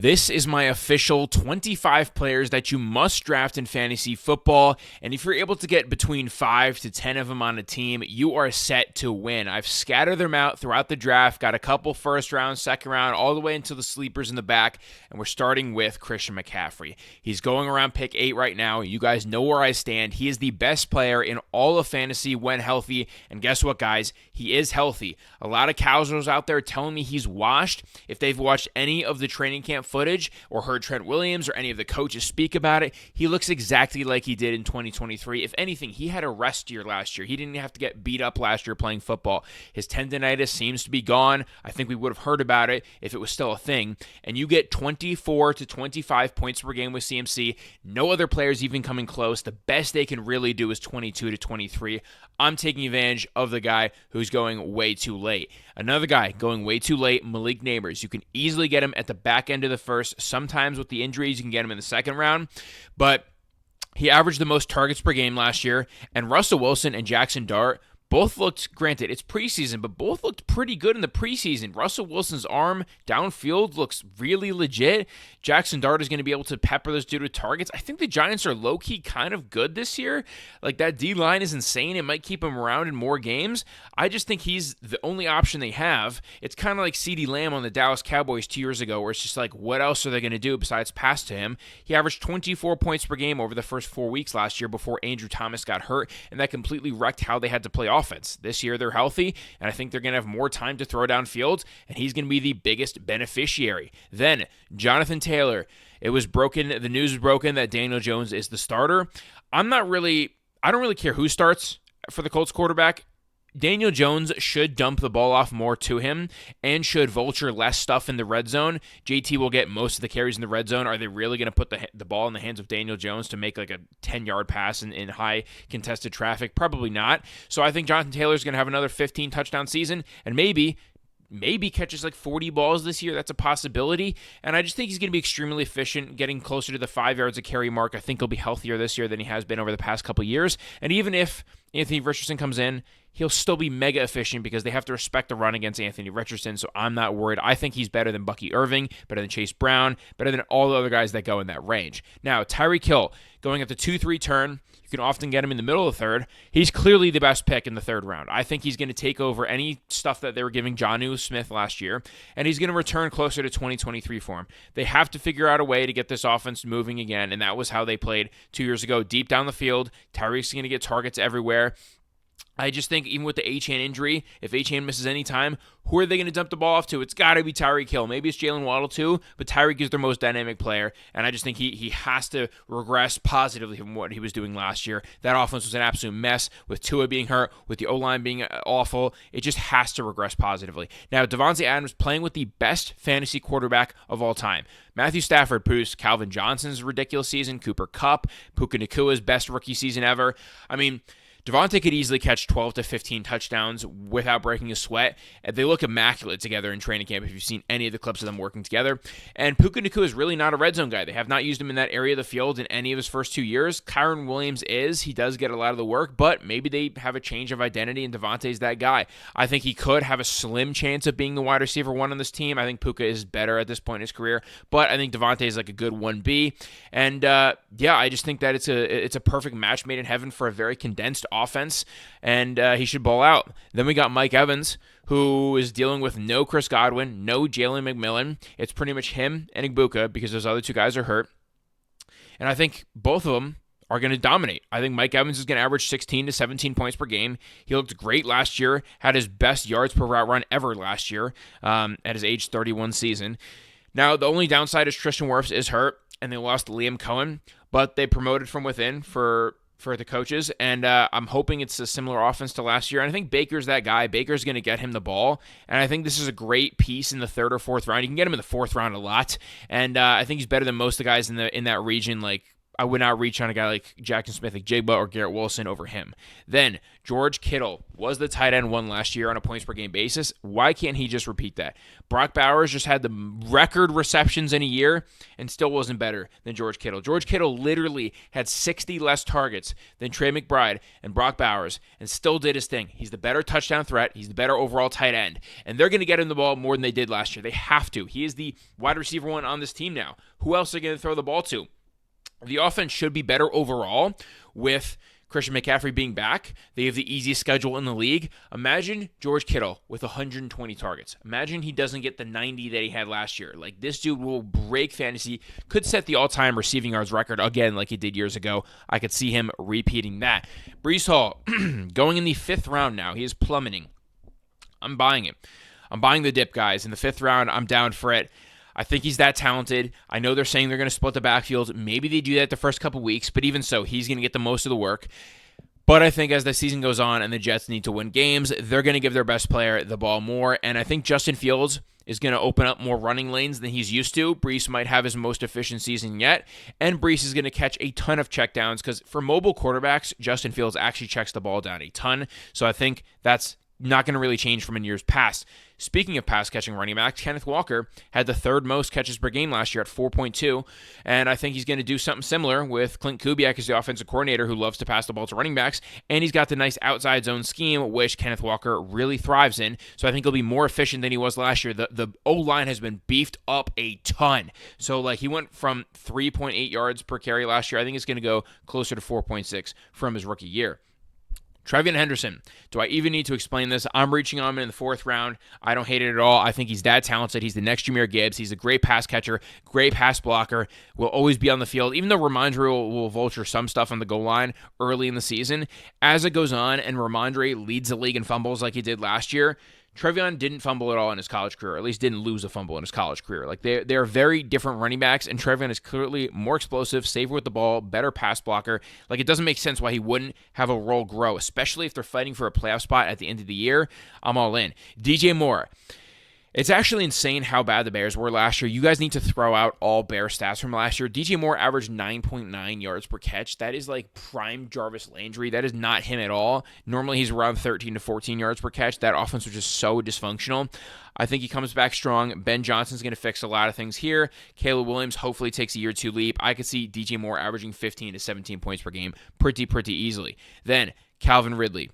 This is my official 25 players that you must draft in fantasy football, and if you're able to get between 5 to 10 of them on a team, you are set to win. I've scattered them out throughout the draft, got a couple first round, second round, all the way into the sleepers in the back, and we're starting with Christian McCaffrey. He's going around pick 8 right now. You guys know where I stand. He is the best player in all of fantasy when healthy, and guess what, guys? He is healthy. A lot of casuals out there telling me he's washed. If they've watched any of the training camp footage or heard Trent Williams or any of the coaches speak about it, he looks exactly like he did in 2023. If anything, he had a rest year last year. He didn't have to get beat up last year playing football. His tendonitis seems to be gone. I think we would have heard about it if it was still a thing. And you get 24 to 25 points per game with CMC. No other players even coming close. The best they can really do is 22 to 23. I'm taking advantage of the guy who's going way too late. Another guy going way too late, Malik Nabers. You can easily get him at the back end of the first. Sometimes with the injuries, you can get him in the second round. But he averaged the most targets per game last year. And Russell Wilson and Jackson Dart both looked, granted, it's preseason, but both looked pretty good in the preseason. Russell Wilson's arm downfield looks really legit. Jackson Dart is going to be able to pepper this dude with targets. I think the Giants are low-key kind of good this year. Like, that D-line is insane. It might keep him around in more games. I just think he's the only option they have. It's kind of like CeeDee Lamb on the Dallas Cowboys 2 years ago, where it's just like, what else are they going to do besides pass to him? He averaged 24 points per game over the first 4 weeks last year before Andrew Thomas got hurt, and that completely wrecked how they had to play offense. This year they're healthy, and I think they're going to have more time to throw downfield, and he's going to be the biggest beneficiary. Then, Jonathan Taylor. The news was broken that Daniel Jones is the starter. I don't really care who starts for the Colts quarterback. Daniel Jones should dump the ball off more to him and should vulture less stuff in the red zone. JT will get most of the carries in the red zone. Are they really going to put the ball in the hands of Daniel Jones to make like a 10-yard pass in high contested traffic? Probably not. So I think Jonathan Taylor's going to have another 15-touchdown season and maybe catches like 40 balls this year. That's a possibility. And I just think he's going to be extremely efficient, getting closer to the 5 yards a carry mark. I think he'll be healthier this year than he has been over the past couple of years. And even if Anthony Richardson comes in, he'll still be mega efficient because they have to respect the run against Anthony Richardson, so I'm not worried. I think he's better than Bucky Irving, better than Chase Brown, better than all the other guys that go in that range. Now, Tyreek Hill, going at the 2-3 turn, you can often get him in the middle of the third. He's clearly the best pick in the third round. I think he's going to take over any stuff that they were giving Jonnu Smith last year, and he's going to return closer to 2023 for him. They have to figure out a way to get this offense moving again, and that was how they played 2 years ago, deep down the field. Tyreek's going to get targets everywhere. I just think even with the Achane injury, if Achane misses any time, who are they going to dump the ball off to? It's got to be Tyreek Hill. Maybe it's Jalen Waddle too, but Tyreek is their most dynamic player, and I just think he has to regress positively from what he was doing last year. That offense was an absolute mess with Tua being hurt, with the O-line being awful. It just has to regress positively. Now, Devonte Adams playing with the best fantasy quarterback of all time. Matthew Stafford produced Calvin Johnson's ridiculous season, Cooper Kupp, Puka Nakua's best rookie season ever. I mean, Devontae could easily catch 12 to 15 touchdowns without breaking a sweat. They look immaculate together in training camp if you've seen any of the clips of them working together. And Puka Nacua is really not a red zone guy. They have not used him in that area of the field in any of his first 2 years. Kyron Williams is. He does get a lot of the work, but maybe they have a change of identity and Devontae's that guy. I think he could have a slim chance of being the wide receiver 1 on this team. I think Puka is better at this point in his career, but I think Devontae is like a good 1B. And I just think that it's a perfect match made in heaven for a very condensed offense, and he should ball out. Then we got Mike Evans, who is dealing with no Chris Godwin, no Jalen McMillan. It's pretty much him and Igbuka because those other two guys are hurt. And I think both of them are going to dominate. I think Mike Evans is going to average 16 to 17 points per game. He looked great last year, had his best yards per route run ever last year at his age 31 season. Now, the only downside is Tristan Wirfs is hurt, and they lost Liam Cohen, but they promoted from within for the coaches, and I'm hoping it's a similar offense to last year. And I think Baker's that guy. Baker's going to get him the ball, and I think this is a great piece in the third or fourth round. You can get him in the fourth round a lot, and I think he's better than most of the guys in that region, like I would not reach on a guy like Jackson Smith, like Jigba or Garrett Wilson over him. Then George Kittle was the tight end one last year on a points per game basis. Why can't he just repeat that? Brock Bowers just had the record receptions in a year and still wasn't better than George Kittle. George Kittle literally had 60 less targets than Trey McBride and Brock Bowers and still did his thing. He's the better touchdown threat. He's the better overall tight end. And they're going to get him the ball more than they did last year. They have to. He is the wide receiver one on this team now. Who else are they going to throw the ball to? The offense should be better overall with Christian McCaffrey being back. They have the easiest schedule in the league. Imagine George Kittle with 120 targets. Imagine he doesn't get the 90 that he had last year. Like, this dude will break fantasy, could set the all-time receiving yards record again like he did years ago. I could see him repeating that. Breece Hall, going in the 5th round now. He is plummeting. I'm buying it. I'm buying the dip, guys. In the 5th round, I'm down for it. I think he's that talented. I know they're saying they're going to split the backfield. Maybe they do that the first couple weeks, but even so, he's going to get the most of the work. But I think as the season goes on and the Jets need to win games, they're going to give their best player the ball more. And I think Justin Fields is going to open up more running lanes than he's used to. Breece might have his most efficient season yet. And Breece is going to catch a ton of checkdowns because for mobile quarterbacks, Justin Fields actually checks the ball down a ton. So I think that's not going to really change from in years past. Speaking of pass-catching running backs, Kenneth Walker had the 3rd most catches per game last year at 4.2, and I think he's going to do something similar with Clint Kubiak as the offensive coordinator who loves to pass the ball to running backs, and he's got the nice outside zone scheme, which Kenneth Walker really thrives in, so I think he'll be more efficient than he was last year. The O-line has been beefed up a ton, so like he went from 3.8 yards per carry last year. I think it's going to go closer to 4.6 from his rookie year. Trevion Henderson. Do I even need to explain this? I'm reaching on him in the 4th round. I don't hate it at all. I think he's that talented. He's the next Jahmyr Gibbs. He's a great pass catcher, great pass blocker, will always be on the field, even though Ramondre will vulture some stuff on the goal line early in the season. As it goes on and Ramondre leads the league in fumbles like he did last year, Trevion didn't fumble at all in his college career, or at least didn't lose a fumble in his college career. Like they're very different running backs, and Trevion is clearly more explosive, safer with the ball, better pass blocker. Like, it doesn't make sense why he wouldn't have a role grow, especially if they're fighting for a playoff spot at the end of the year. I'm all in. DJ Moore. It's actually insane how bad the Bears were last year. You guys need to throw out all Bear stats from last year. DJ Moore averaged 9.9 yards per catch. That is like prime Jarvis Landry. That is not him at all. Normally he's around 13 to 14 yards per catch. That offense was just so dysfunctional. I think he comes back strong. Ben Johnson's going to fix a lot of things here. Caleb Williams hopefully takes a year or two leap. I could see DJ Moore averaging 15 to 17 points per game pretty easily. Then Calvin Ridley.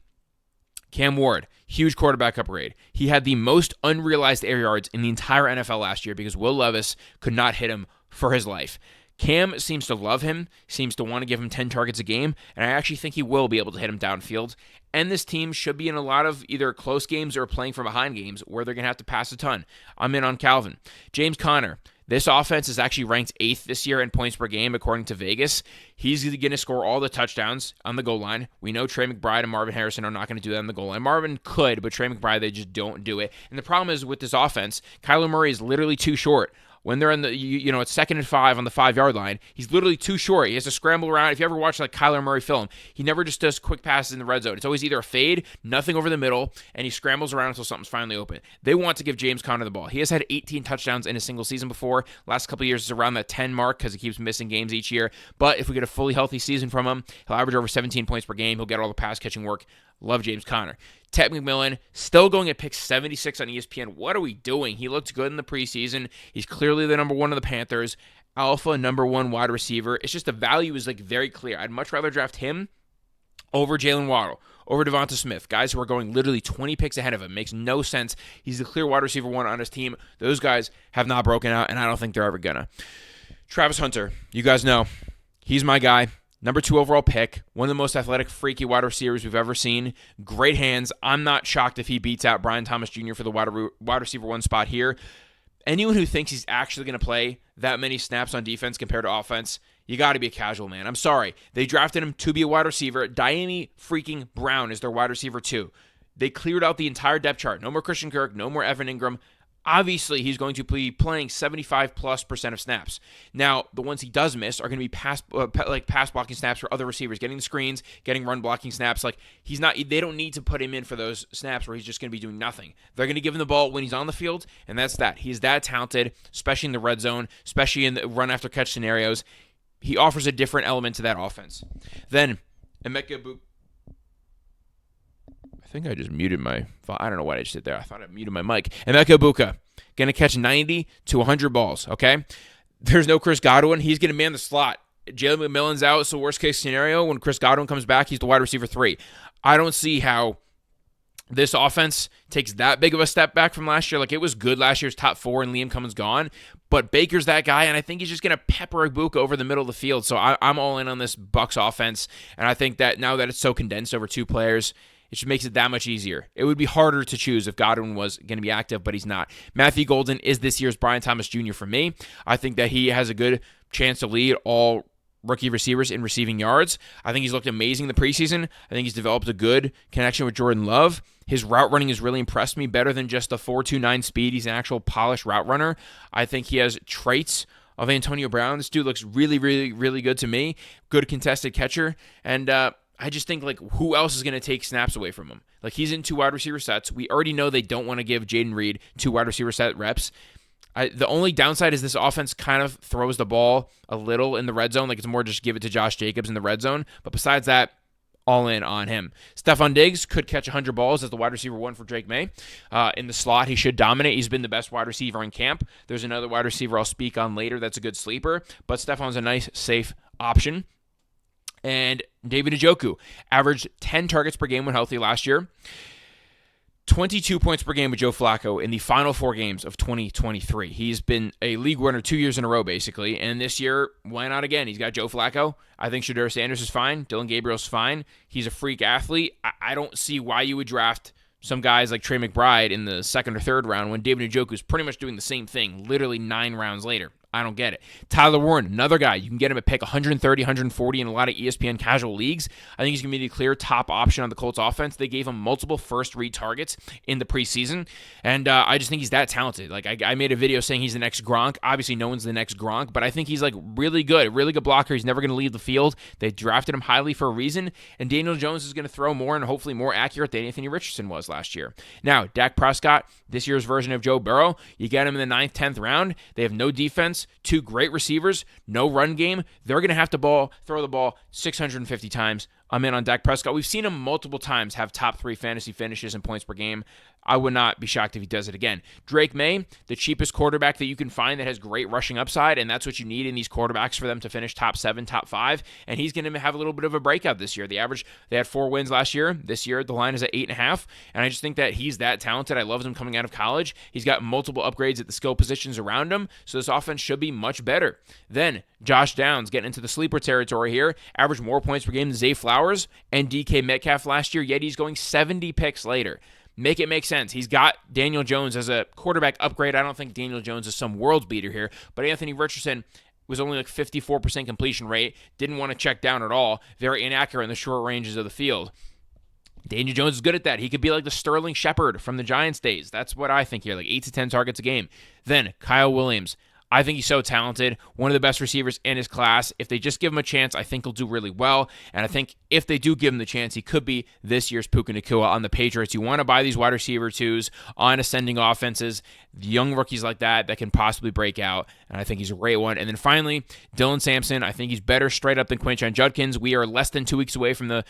Cam Ward, huge quarterback upgrade. He had the most unrealized air yards in the entire NFL last year because Will Levis could not hit him for his life. Cam seems to love him, seems to want to give him 10 targets a game, and I actually think he will be able to hit him downfield. And this team should be in a lot of either close games or playing from behind games where they're going to have to pass a ton. I'm in on Calvin. James Conner. This offense is actually ranked 8th this year in points per game, according to Vegas. He's going to score all the touchdowns on the goal line. We know Trey McBride and Marvin Harrison are not going to do that on the goal line. Marvin could, but Trey McBride, they just don't do it. And the problem is with this offense, Kyler Murray is literally too short. When they're in the, it's 2nd and 5 on the 5-yard line, he's literally too short. He has to scramble around. If you ever watch like Kyler Murray film, he never just does quick passes in the red zone. It's always either a fade, nothing over the middle, and he scrambles around until something's finally open. They want to give James Conner the ball. He has had 18 touchdowns in a single season before. Last couple of years is around that 10 mark because he keeps missing games each year. But if we get a fully healthy season from him, he'll average over 17 points per game. He'll get all the pass catching work. Love James Conner. Ted McMillan, still going at pick 76 on ESPN. What are we doing? He looked good in the preseason. He's clearly the number 1 of the Panthers. Alpha, number 1 wide receiver. It's just the value is like very clear. I'd much rather draft him over Jalen Waddle, over Devonta Smith, guys who are going literally 20 picks ahead of him. Makes no sense. He's the clear wide receiver 1 on his team. Those guys have not broken out, and I don't think they're ever gonna. Travis Hunter, you guys know, he's my guy. Number 2 overall pick, one of the most athletic, freaky wide receivers we've ever seen. Great hands. I'm not shocked if he beats out Brian Thomas Jr. for the wide receiver 1 spot here. Anyone who thinks he's actually going to play that many snaps on defense compared to offense, you got to be a casual, man. I'm sorry. They drafted him to be a wide receiver. Diami freaking Brown is their wide receiver 2. They cleared out the entire depth chart. No more Christian Kirk, no more Evan Ingram. Obviously, he's going to be playing 75+% of snaps. Now, the ones he does miss are going to be pass blocking snaps for other receivers, getting the screens, getting run blocking snaps. Like they don't need to put him in for those snaps where he's just going to be doing nothing. They're going to give him the ball when he's on the field, and that's that. He's that talented, especially in the red zone, especially in the run after catch scenarios. he offers a different element to that offense. Then, Emeka Buka. I think I just muted my phone. I don't know what I just did there. I thought I muted my mic. Emeka Buka, going to catch 90 to 100 balls, okay? There's no Chris Godwin. He's going to man the slot. Jalen McMillan's out, so worst case scenario, when Chris Godwin comes back, he's the wide receiver 3. I don't see how this offense takes that big of a step back from last year. Like, it was good last year's top 4 and Liam Cummins gone, but Baker's that guy, and I think he's just going to pepper Ibuka over the middle of the field. So I'm all in on this Bucs offense, and I think that now that it's so condensed over 2 players, it just makes it that much easier. It would be harder to choose if Godwin was going to be active, but he's not. Matthew Golden is this year's Brian Thomas Jr. for me. I think that he has a good chance to lead all rookie receivers in receiving yards. I think he's looked amazing in the preseason. I think he's developed a good connection with Jordan Love. His route running has really impressed me, better than just the 4.29 speed. He's an actual polished route runner. I think he has traits of Antonio Brown. This dude looks really, really, really good to me. Good contested catcher. And I just think, like, who else is going to take snaps away from him? Like, he's in 2 wide receiver sets. We already know they don't want to give Jaden Reed 2 wide receiver set reps. The only downside is this offense kind of throws the ball a little in the red zone. Like, it's more just give it to Josh Jacobs in the red zone. But besides that, all in on him. Stefon Diggs could catch 100 balls as the wide receiver 1 for Drake May. In the slot, he should dominate. He's been the best wide receiver in camp. There's another wide receiver I'll speak on later that's a good sleeper. But Stefon's a nice, safe option. And David Njoku averaged 10 targets per game when healthy last year. 22 points per game with Joe Flacco in the final 4 games of 2023. He's been a league winner 2 years in a row, basically. And this year, why not again? He's got Joe Flacco. I think Shedeur Sanders is fine. Dylan Gabriel's fine. He's a freak athlete. I don't see why you would draft some guys like Trey McBride in the 2nd or 3rd round when David Njoku is pretty much doing the same thing, literally 9 rounds later. I don't get it. Tyler Warren, another guy. You can get him at pick 130, 140 in a lot of ESPN casual leagues. I think he's going to be the clear top option on the Colts offense. They gave him multiple first-read targets in the preseason, and I just think he's that talented. Like, I made a video saying he's the next Gronk. Obviously, no one's the next Gronk, but I think he's, like, really good blocker. He's never going to leave the field. They drafted him highly for a reason, and Daniel Jones is going to throw more and hopefully more accurate than Anthony Richardson was last year. Now, Dak Prescott, this year's version of Joe Burrow, you get him in the 9th, 10th round. They have no defense, 2 great receivers, no run game. They're going to have to throw the ball 650 times. I'm in on Dak Prescott. We've seen him multiple times have top 3 fantasy finishes and points per game. I would not be shocked if he does it again. Drake May, the cheapest quarterback that you can find that has great rushing upside, and that's what you need in these quarterbacks for them to finish top 7, top 5. And he's going to have a little bit of a breakout this year. They had 4 wins last year. This year, the line is at 8.5. And I just think that he's that talented. I loved him coming out of college. He's got multiple upgrades at the skill positions around him, so this offense should be much better. Then, Josh Downs getting into the sleeper territory here. Averaged more points per game than Zay Flowers and DK Metcalf last year, yet he's going 70 picks later. Make it make sense. He's got Daniel Jones as a quarterback upgrade. I don't think Daniel Jones is some world beater here, but Anthony Richardson was only like 54% completion rate, didn't want to check down at all, very inaccurate in the short ranges of the field. Daniel Jones is good at that. He could be like the Sterling Shepard from the Giants days. That's what I think here, like 8 to 10 targets a game. Then Kyle Williams. I think he's so talented, one of the best receivers in his class. If they just give him a chance, I think he'll do really well. And I think if they do give him the chance, he could be this year's Puka Nacua on the Patriots. You want to buy these wide receiver 2s on ascending offenses, young rookies like that can possibly break out, and I think he's a great one. And then finally, Dylan Sampson. I think he's better straight up than Quinshon Judkins. We are less than 2 weeks away from the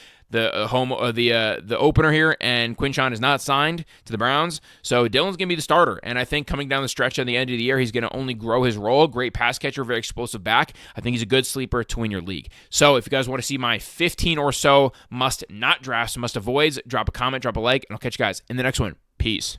opener here, and Quinshon is not signed to the Browns, so Dylan's going to be the starter. And I think coming down the stretch at the end of the year, he's going to only grow his role. Great pass catcher, very explosive back. I think he's a good sleeper to win your league. So if you guys want to see my 15 or so must not drafts, must avoids, drop a comment, drop a like, and I'll catch you guys in the next one. Peace.